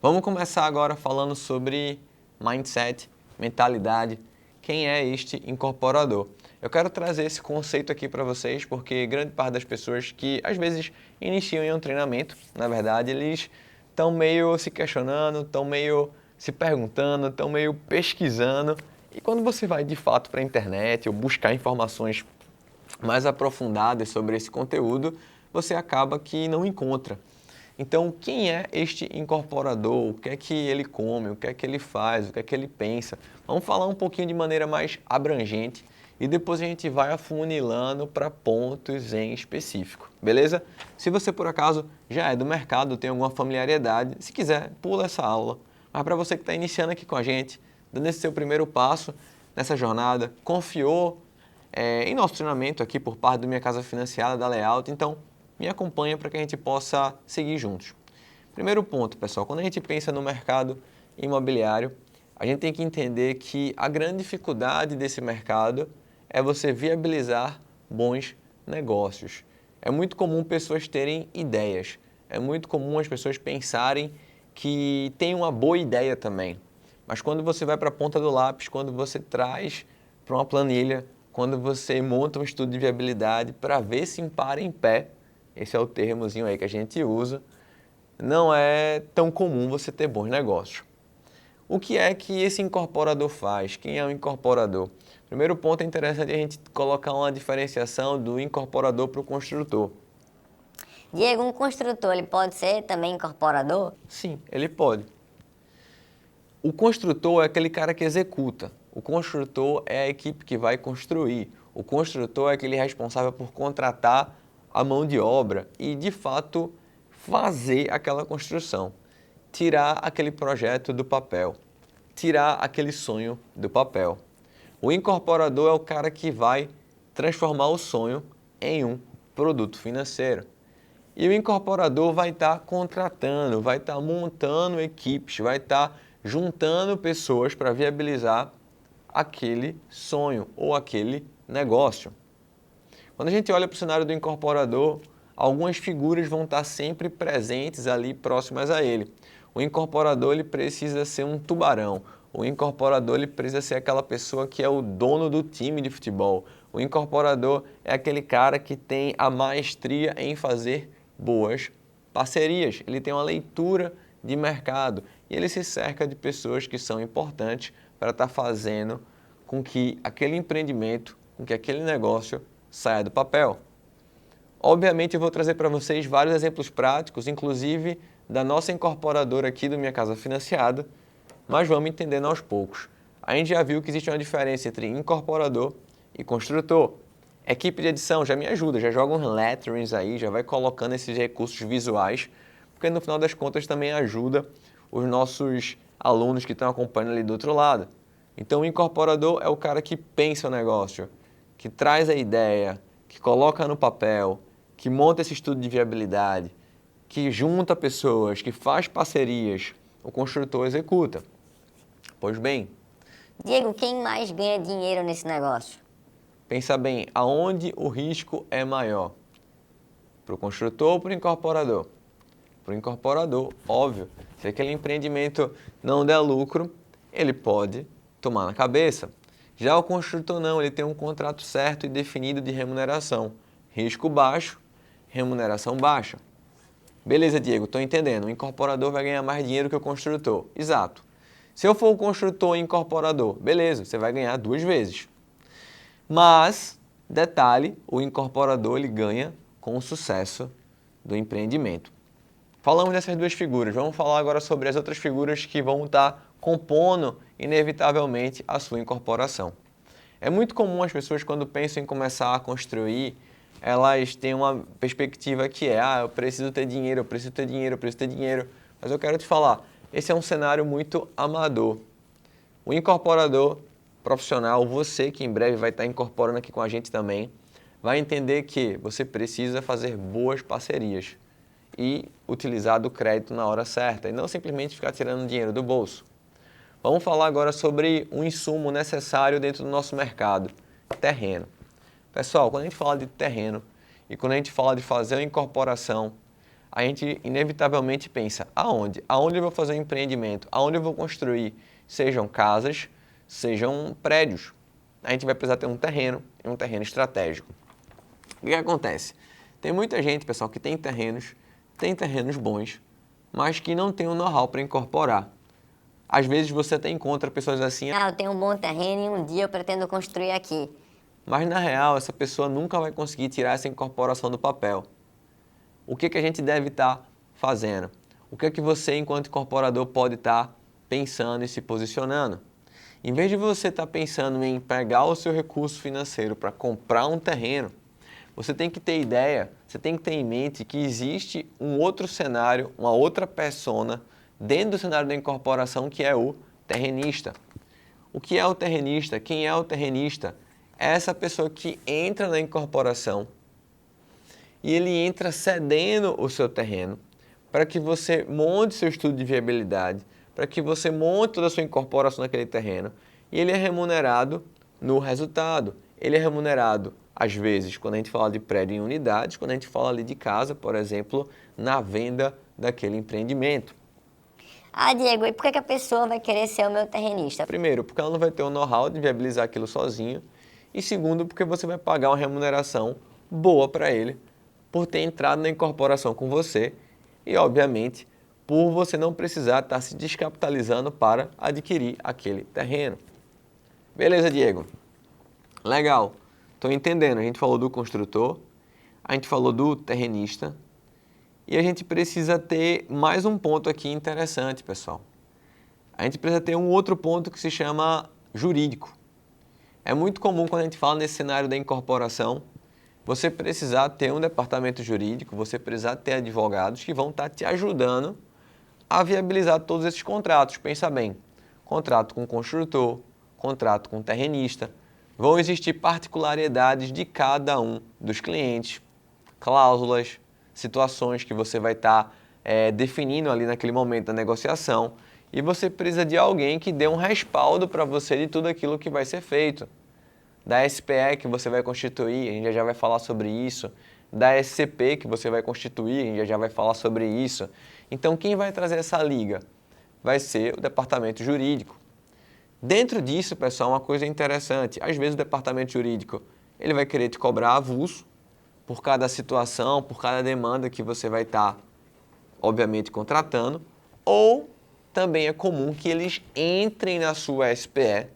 Vamos começar agora falando sobre mindset, mentalidade. Quem é este incorporador? Eu quero trazer esse conceito aqui para vocês porque grande parte das pessoas que às vezes iniciam em um treinamento, na verdade, eles estão meio se questionando, estão meio se perguntando, estão meio pesquisando. E quando você vai de fato para a internet ou buscar informações mais aprofundadas sobre esse conteúdo, você acaba que não encontra. Então, quem é este incorporador? O que é que ele come? O que é que ele faz? O que é que ele pensa? Vamos falar um pouquinho de maneira mais abrangente e depois a gente vai afunilando para pontos em específico, beleza? Se você por acaso já é do mercado, tem alguma familiaridade, se quiser, pula essa aula. Mas para você que está iniciando aqui com a gente, dando esse seu primeiro passo nessa jornada, confiou em nosso treinamento aqui por parte da Minha Casa Financiada, da Layout, então me acompanha para que a gente possa seguir juntos. Primeiro ponto, pessoal, quando a gente pensa no mercado imobiliário, a gente tem que entender que a grande dificuldade desse mercado é você viabilizar bons negócios. É muito comum pessoas terem ideias, é muito comum as pessoas pensarem que tem uma boa ideia também. Mas quando você vai para a ponta do lápis, quando você traz para uma planilha, quando você monta um estudo de viabilidade para ver se para em pé, esse é o termozinho aí que a gente usa, não é tão comum você ter bons negócios. O que é que esse incorporador faz? Quem é o incorporador? Primeiro ponto, é interessante a gente colocar uma diferenciação do incorporador para o construtor. Diego, um construtor, ele pode ser também incorporador? Sim, ele pode. O construtor é aquele cara que executa. O construtor é a equipe que vai construir. O construtor é aquele responsável por contratar a mão de obra e, de fato, fazer aquela construção. Tirar aquele projeto do papel. Tirar aquele sonho do papel. O incorporador é o cara que vai transformar o sonho em um produto financeiro. E o incorporador vai estar contratando, vai estar montando equipes, vai estar juntando pessoas para viabilizar aquele sonho ou aquele negócio. Quando a gente olha para o cenário do incorporador, algumas figuras vão estar sempre presentes ali próximas a ele. O incorporador ele precisa ser um tubarão. O incorporador ele precisa ser aquela pessoa que é o dono do time de futebol. O incorporador é aquele cara que tem a maestria em fazer boas parcerias. Ele tem uma leitura de mercado e ele se cerca de pessoas que são importantes para estar fazendo com que aquele empreendimento, com que aquele negócio saia do papel. Obviamente eu vou trazer para vocês vários exemplos práticos, inclusive da nossa incorporadora aqui do Minha Casa Financiada, mas vamos entendendo aos poucos. A gente já viu que existe uma diferença entre incorporador e construtor. Equipe de edição já me ajuda, já joga uns letterings aí, já vai colocando esses recursos visuais, porque no final das contas também ajuda os nossos alunos que estão acompanhando ali do outro lado. Então o incorporador é o cara que pensa o negócio, que traz a ideia, que coloca no papel, que monta esse estudo de viabilidade, que junta pessoas, que faz parcerias. O construtor executa. Pois bem, Diego, quem mais ganha dinheiro nesse negócio? pensa bem, aonde o risco é maior? Para o construtor ou para o incorporador? Para o incorporador, óbvio. Se aquele empreendimento não der lucro, ele pode tomar na cabeça. Já o construtor não, ele tem um contrato certo e definido de remuneração. Risco baixo, remuneração baixa. Beleza, Diego, estou entendendo. O incorporador vai ganhar mais dinheiro que o construtor. Exato. Se eu for o construtor e incorporador, beleza, você vai ganhar 2 vezes. Mas, detalhe, o incorporador ele ganha com o sucesso do empreendimento. Falamos dessas 2 figuras, vamos falar agora sobre as outras figuras que vão estar compondo, inevitavelmente, a sua incorporação. É muito comum as pessoas, quando pensam em começar a construir, elas têm uma perspectiva que é, eu preciso ter dinheiro, eu preciso ter dinheiro, eu preciso ter dinheiro. Mas eu quero te falar, esse é um cenário muito amador. O incorporador profissional, você que em breve vai estar incorporando aqui com a gente também, vai entender que você precisa fazer boas parcerias e utilizar do crédito na hora certa e não simplesmente ficar tirando dinheiro do bolso. Vamos falar agora sobre um insumo necessário dentro do nosso mercado, terreno. Pessoal, quando a gente fala de terreno e quando a gente fala de fazer uma incorporação, a gente inevitavelmente pensa, aonde? Aonde eu vou fazer um empreendimento? Aonde eu vou construir? Sejam casas, sejam prédios. A gente vai precisar ter um terreno e um terreno estratégico. O que acontece? Tem muita gente, pessoal, que tem terrenos bons, mas que não tem o know-how para incorporar. Às vezes você até encontra pessoas assim, Ah, eu tenho um bom terreno e um dia eu pretendo construir aqui. mas na real essa pessoa nunca vai conseguir tirar essa incorporação do papel. O que a gente deve estar fazendo? O que você, enquanto incorporador, pode estar pensando e se posicionando? Em vez de você estar pensando em pegar o seu recurso financeiro para comprar um terreno, você tem que ter ideia, você tem que ter em mente que existe um outro cenário, uma outra persona dentro do cenário da incorporação, que é o terrenista. O que é o terrenista? Quem é o terrenista? É essa pessoa que entra na incorporação e ele entra cedendo o seu terreno para que você monte seu estudo de viabilidade, para que você monte toda a sua incorporação naquele terreno, e ele é remunerado no resultado. Ele é remunerado, às vezes, quando a gente fala de prédio em unidades, quando a gente fala ali de casa, por exemplo, na venda daquele empreendimento. Ah, Diego, e por que a pessoa vai querer ser o meu terrenista? Primeiro, porque ela não vai ter o know-how de viabilizar aquilo sozinho, e segundo, porque você vai pagar uma remuneração boa para ele por ter entrado na incorporação com você e, obviamente, por você não precisar estar se descapitalizando para adquirir aquele terreno. Beleza, Diego? Legal. Estou entendendo. A gente falou do construtor, a gente falou do terrenista e a gente precisa ter mais um ponto aqui interessante, pessoal. A gente precisa ter um outro ponto que se chama jurídico. É muito comum quando a gente fala nesse cenário da incorporação, você precisar ter um departamento jurídico, você precisar ter advogados que vão estar te ajudando a viabilizar todos esses contratos. Pensa bem, contrato com construtor, contrato com terrenista, vão existir particularidades de cada um dos clientes, cláusulas, situações que você vai estar definindo ali naquele momento da negociação, e você precisa de alguém que dê um respaldo para você de tudo aquilo que vai ser feito. Da SPE que você vai constituir, a gente já vai falar sobre isso. Da SCP que você vai constituir, a gente já vai falar sobre isso. Então, quem vai trazer essa liga? Vai ser o departamento jurídico. Dentro disso, pessoal, uma coisa interessante. Às vezes o departamento jurídico ele vai querer te cobrar avulso por cada situação, por cada demanda que você vai estar, obviamente, contratando. Ou também é comum que eles entrem na sua SPE,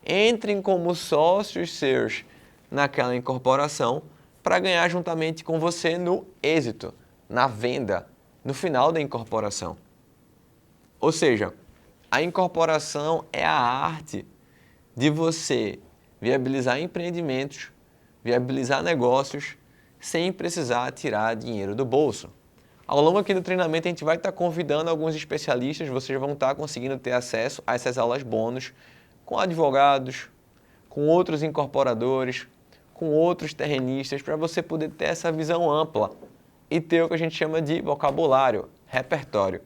entrem como sócios seus naquela incorporação para ganhar juntamente com você no êxito, na venda, no final da incorporação. Ou seja, a incorporação é a arte de você viabilizar empreendimentos, viabilizar negócios, sem precisar tirar dinheiro do bolso. Ao longo aqui do treinamento, a gente vai estar convidando alguns especialistas, vocês vão estar conseguindo ter acesso a essas aulas bônus, com advogados, com outros incorporadores, com outros terrenistas, para você poder ter essa visão ampla e ter o que a gente chama de vocabulário, repertório.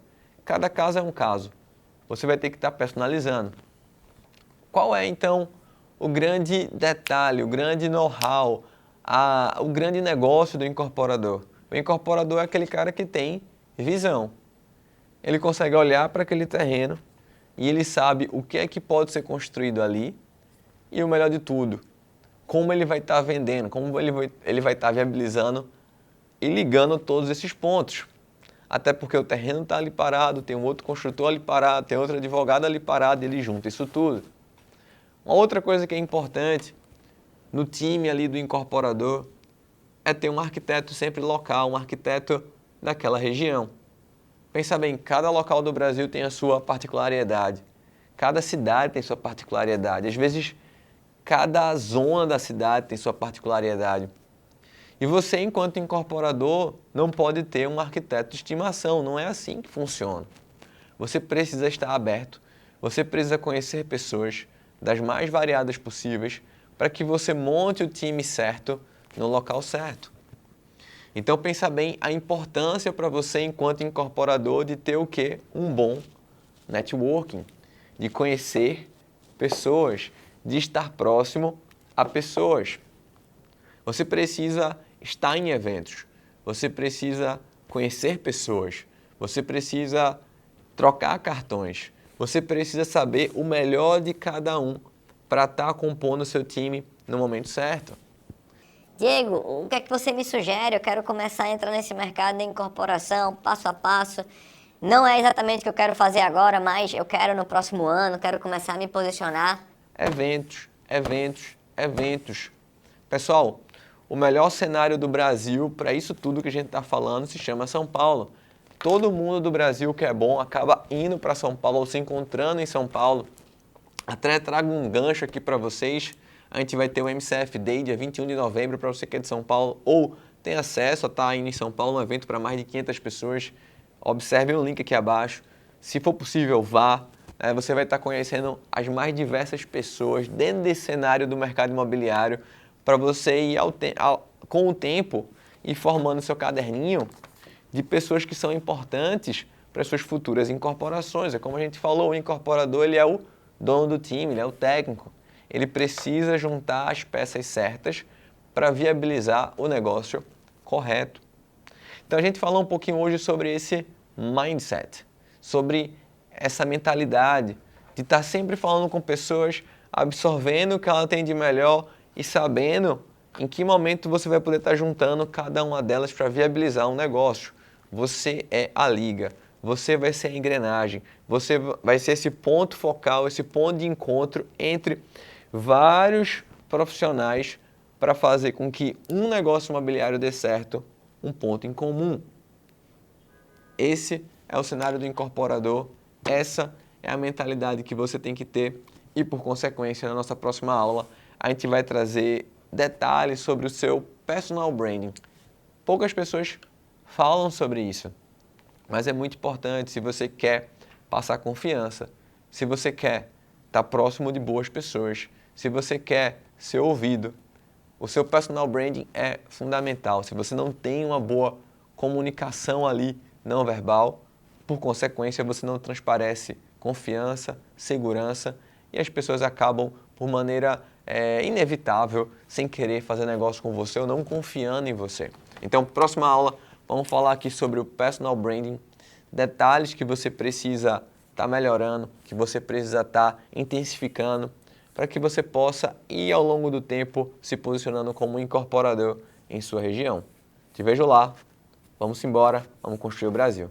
Cada caso é um caso. Você vai ter que estar personalizando. Qual é, então, o grande detalhe, o grande know-how, o grande negócio do incorporador? O incorporador é aquele cara que tem visão. Ele consegue olhar para aquele terreno e ele sabe o que é que pode ser construído ali e, o melhor de tudo, como ele vai estar vendendo, como ele vai estar viabilizando e ligando todos esses pontos. Até porque o terreno está ali parado, tem um outro construtor ali parado, tem outro advogado ali parado, e ele junta isso tudo. Uma outra coisa que é importante no time ali do incorporador é ter um arquiteto sempre local, um arquiteto daquela região. Pensa bem, cada local do Brasil tem a sua particularidade. Cada cidade tem sua particularidade. Às vezes, cada zona da cidade tem sua particularidade. E você, enquanto incorporador, não pode ter um arquiteto de estimação. Não é assim que funciona. Você precisa estar aberto, você precisa conhecer pessoas das mais variadas possíveis para que você monte o time certo no local certo. Então, pensa bem a importância para você, enquanto incorporador, de ter o quê? Um bom networking, de conhecer pessoas, de estar próximo a pessoas. Você precisa estar em eventos, você precisa conhecer pessoas, você precisa trocar cartões, você precisa saber o melhor de cada um para estar compondo o seu time no momento certo. Diego, o que é que você me sugere? Eu quero começar a entrar nesse mercado de incorporação, passo a passo. Não é exatamente o que eu quero fazer agora, mas eu quero no próximo ano, quero começar a me posicionar. Eventos, eventos, eventos. Pessoal, o melhor cenário do Brasil para isso tudo que a gente está falando se chama São Paulo. Todo mundo do Brasil que é bom acaba indo para São Paulo ou se encontrando em São Paulo. Até trago um gancho aqui para vocês. A gente vai ter o MCF Day, dia 21 de novembro, para você que é de São Paulo ou tem acesso a estar indo em São Paulo, um evento para mais de 500 pessoas. Observe o link aqui abaixo. Se for possível, vá. Você vai estar conhecendo as mais diversas pessoas dentro desse cenário do mercado imobiliário para você ir com o tempo e formando seu caderninho de pessoas que são importantes para suas futuras incorporações. É como a gente falou, o incorporador ele é o dono do time, ele é o técnico. Ele precisa juntar as peças certas para viabilizar o negócio correto. Então a gente falou um pouquinho hoje sobre esse mindset, sobre essa mentalidade de estar sempre falando com pessoas, absorvendo o que ela tem de melhor e sabendo em que momento você vai poder estar juntando cada uma delas para viabilizar um negócio. Você é a liga, você vai ser a engrenagem, você vai ser esse ponto focal, esse ponto de encontro entre vários profissionais para fazer com que um negócio imobiliário dê certo, um ponto em comum. Esse é o cenário do incorporador, essa é a mentalidade que você tem que ter e, por consequência, na nossa próxima aula, a gente vai trazer detalhes sobre o seu personal branding. Poucas pessoas falam sobre isso, mas é muito importante se você quer passar confiança, se você quer estar próximo de boas pessoas, se você quer ser ouvido. O seu personal branding é fundamental. Se você não tem uma boa comunicação ali não verbal, por consequência, você não transparece confiança, segurança e as pessoas acabam, por maneira inevitável, sem querer fazer negócio com você ou não confiando em você. Então, próxima aula, vamos falar aqui sobre o personal branding, detalhes que você precisa estar melhorando, que você precisa estar intensificando, para que você possa ir ao longo do tempo se posicionando como um incorporador em sua região. Te vejo lá, vamos embora, vamos construir o Brasil.